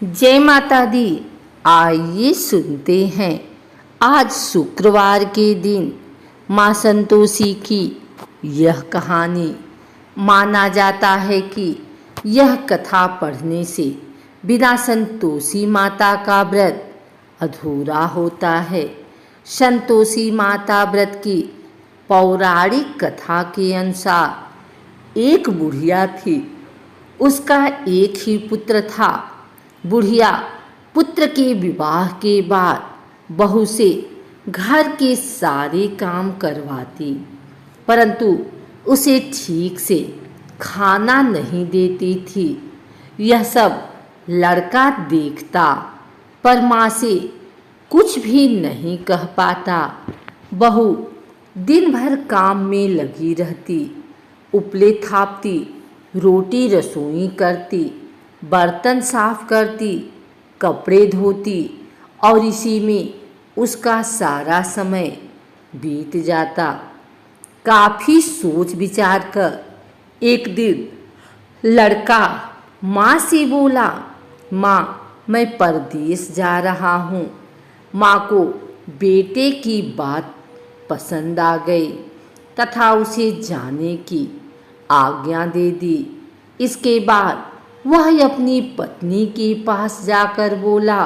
जय माता दी। आइए सुनते हैं आज शुक्रवार के दिन माँ संतोषी की यह कहानी। माना जाता है कि यह कथा पढ़ने से बिना संतोषी माता का व्रत अधूरा होता है। संतोषी माता व्रत की पौराणिक कथा के अनुसार एक बुढ़िया थी। उसका एक ही पुत्र था। बुढ़िया पुत्र के विवाह के बाद बहू से घर के सारे काम करवाती, परंतु उसे ठीक से खाना नहीं देती थी। यह सब लड़का देखता पर माँ से कुछ भी नहीं कह पाता। बहू दिन भर काम में लगी रहती, उपले थापती, रोटी रसोई करती, बर्तन साफ करती, कपड़े धोती और इसी में उसका सारा समय बीत जाता। काफ़ी सोच विचार कर एक दिन लड़का माँ से बोला, माँ मैं परदेश जा रहा हूँ। माँ को बेटे की बात पसंद आ गई तथा उसे जाने की आज्ञा दे दी। इसके बाद वह अपनी पत्नी के पास जाकर बोला,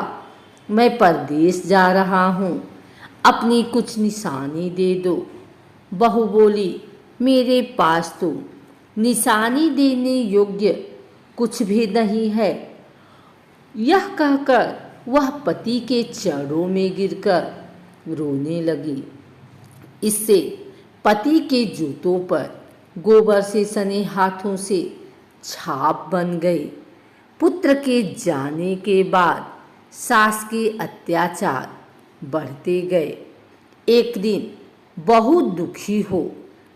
मैं परदेश जा रहा हूँ, अपनी कुछ निशानी दे दो। बहू बोली, मेरे पास तो निशानी देने योग्य कुछ भी नहीं है। यह कहकर वह पति के चरणों में गिरकर रोने लगी। इससे पति के जूतों पर गोबर से सने हाथों से छाप बन गई। पुत्र के जाने के बाद सास के अत्याचार बढ़ते गए। एक दिन बहुत दुखी हो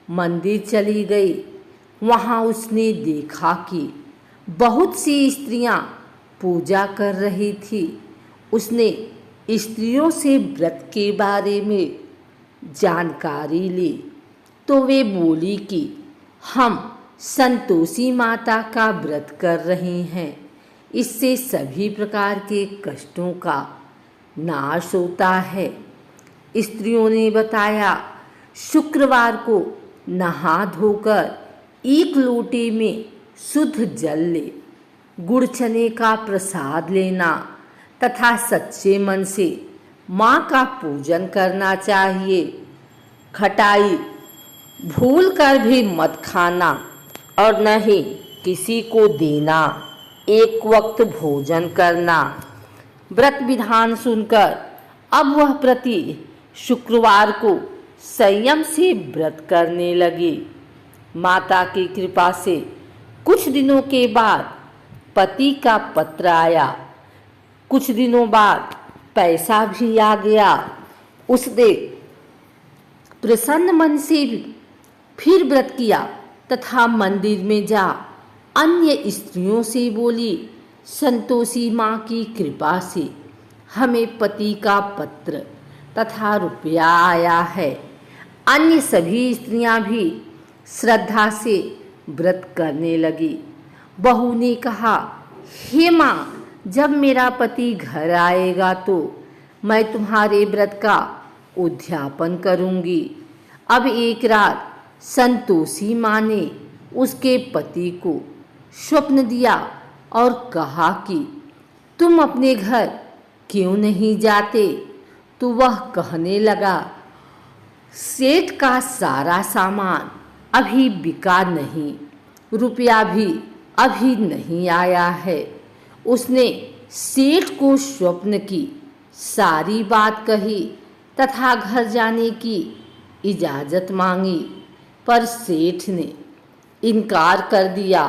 मंदिर चली गई। वहाँ उसने देखा कि बहुत सी स्त्रियां पूजा कर रही थी। उसने स्त्रियों से व्रत के बारे में जानकारी ली तो वे बोली कि हम संतोषी माता का व्रत कर रहे हैं, इससे सभी प्रकार के कष्टों का नाश होता है। स्त्रियों ने बताया, शुक्रवार को नहा धोकर एक लोटे में शुद्ध जल ले, गुड़ चने का प्रसाद लेना तथा सच्चे मन से माँ का पूजन करना चाहिए। खटाई भूल कर भी मत खाना और न ही किसी को देना। एक वक्त भोजन करना। व्रत विधान सुनकर अब वह प्रति शुक्रवार को संयम से व्रत करने लगी। माता की कृपा से कुछ दिनों के बाद पति का पत्र आया। कुछ दिनों बाद पैसा भी आ गया। उसने प्रसन्न मन से फिर व्रत किया तथा मंदिर में जा अन्य स्त्रियों से बोली, संतोषी माँ की कृपा से हमें पति का पत्र तथा रुपया आया है। अन्य सभी स्त्रियां भी श्रद्धा से व्रत करने लगी। बहू ने कहा, हे माँ, जब मेरा पति घर आएगा तो मैं तुम्हारे व्रत का उद्यापन करूंगी। अब एक रात संतोषी माँ ने उसके पति को स्वप्न दिया और कहा कि तुम अपने घर क्यों नहीं जाते। तो वह कहने लगा, सेठ का सारा सामान अभी बिका नहीं, रुपया भी अभी नहीं आया है। उसने सेठ को स्वप्न की सारी बात कही तथा घर जाने की इजाज़त मांगी, पर सेठ ने इनकार कर दिया।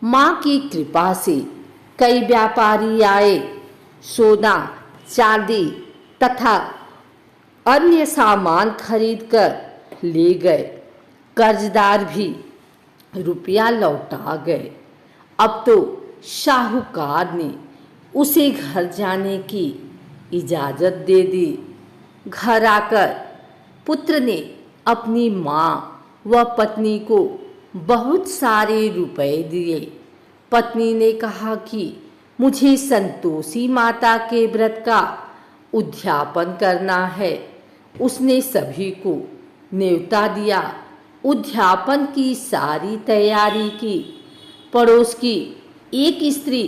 माँ की कृपा से कई व्यापारी आए, सोना चांदी तथा अन्य सामान खरीदकर ले गए। कर्जदार भी रुपया लौटा गए। अब तो साहूकार ने उसे घर जाने की इजाज़त दे दी। घर आकर पुत्र ने अपनी माँ व पत्नी को बहुत सारे रुपए दिए। पत्नी ने कहा कि मुझे संतोषी माता के व्रत का उद्यापन करना है। उसने सभी को न्योता दिया। उद्यापन की सारी तैयारी की। पड़ोस की एक स्त्री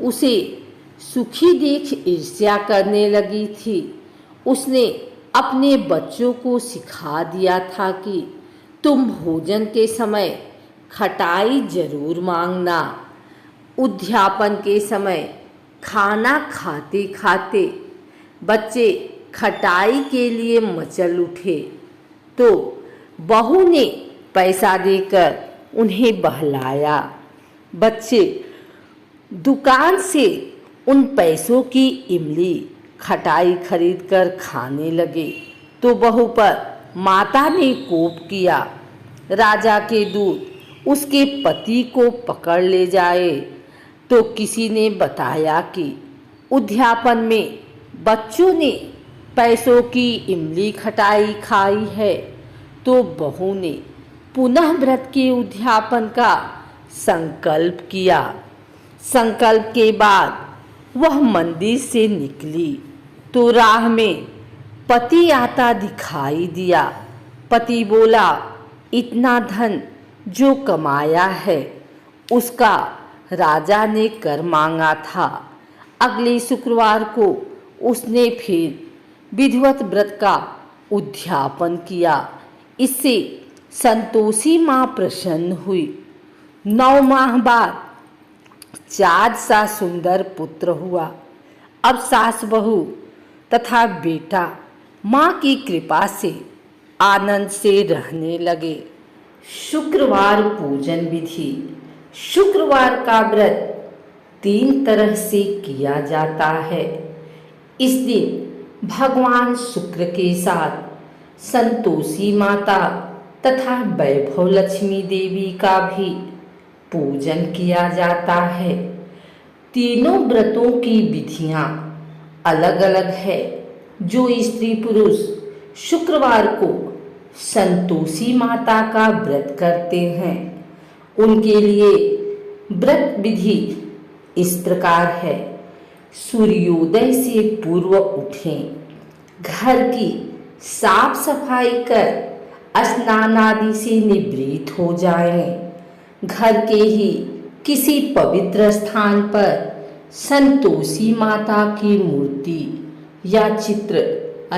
उसे सुखी देख ईर्ष्या करने लगी थी। उसने अपने बच्चों को सिखा दिया था कि तुम भोजन के समय खटाई जरूर मांगना। उद्यापन के समय खाना खाते खाते बच्चे खटाई के लिए मचल उठे तो बहू ने पैसा देकर उन्हें बहलाया। बच्चे दुकान से उन पैसों की इमली खटाई खरीदकर खाने लगे तो बहू पर माता ने कोप किया। राजा के दूत उसके पति को पकड़ ले जाए तो किसी ने बताया कि उद्यापन में बच्चों ने पैसों की इमली खटाई खाई है। तो बहू ने पुनः व्रत के उद्यापन का संकल्प किया। संकल्प के बाद वह मंदिर से निकली तो राह में पति आता दिखाई दिया। पति बोला, इतना धन जो कमाया है उसका राजा ने कर मांगा था। अगले शुक्रवार को उसने फिर विधिवत व्रत का उद्यापन किया। इससे संतोषी माँ प्रसन्न हुई। 9 माह बाद चाँद सा सुंदर पुत्र हुआ। अब सास बहू तथा बेटा माँ की कृपा से आनंद से रहने लगे। शुक्रवार पूजन विधि। शुक्रवार का व्रत 3 तरह से किया जाता है। इस दिन भगवान शुक्र के साथ संतोषी माता तथा वैभव लक्ष्मी देवी का भी पूजन किया जाता है। तीनों व्रतों की विधियां अलग अलग है। जो स्त्री पुरुष शुक्रवार को संतोषी माता का व्रत करते हैं उनके लिए व्रत विधि इस प्रकार है। सूर्योदय से पूर्व उठें, घर की साफ सफाई कर स्नान आदि से निवृत्त हो जाएं। घर के ही किसी पवित्र स्थान पर संतोषी माता की मूर्ति या चित्र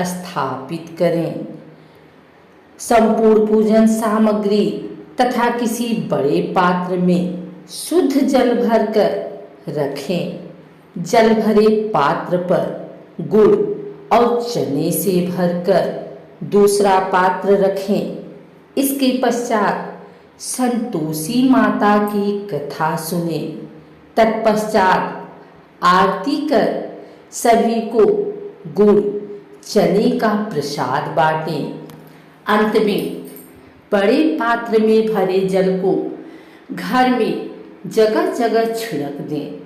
स्थापित करें। संपूर्ण पूजन सामग्री तथा किसी बड़े पात्र में शुद्ध जल भरकर रखें। जल भरे पात्र पर गुड़ और चने से भरकर दूसरा पात्र रखें। इसके पश्चात संतोषी माता की कथा सुने। तत्पश्चात आरती कर सभी को गुड़ चने का प्रसाद बांटें। अंत में बड़े पात्र में भरे जल को घर में जगह जगह छिड़क दें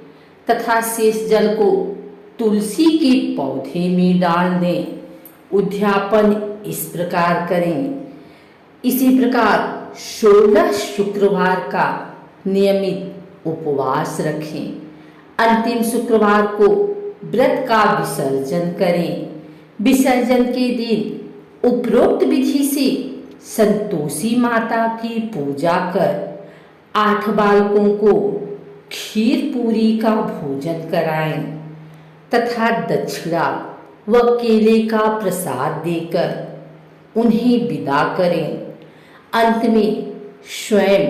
तथा शेष जल को तुलसी के पौधे में डाल दें। उद्यापन इस प्रकार करें। इसी प्रकार 16 शुक्रवार का नियमित उपवास रखें। अंतिम शुक्रवार को व्रत का विसर्जन करें। विसर्जन के दिन उपरोक्त विधि से संतोषी माता की पूजा कर 8 बालकों को खीर पूरी का भोजन कराएं तथा दक्षिणा व केले का प्रसाद देकर उन्हें विदा करें। अंत में स्वयं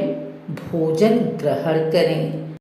भोजन ग्रहण करें।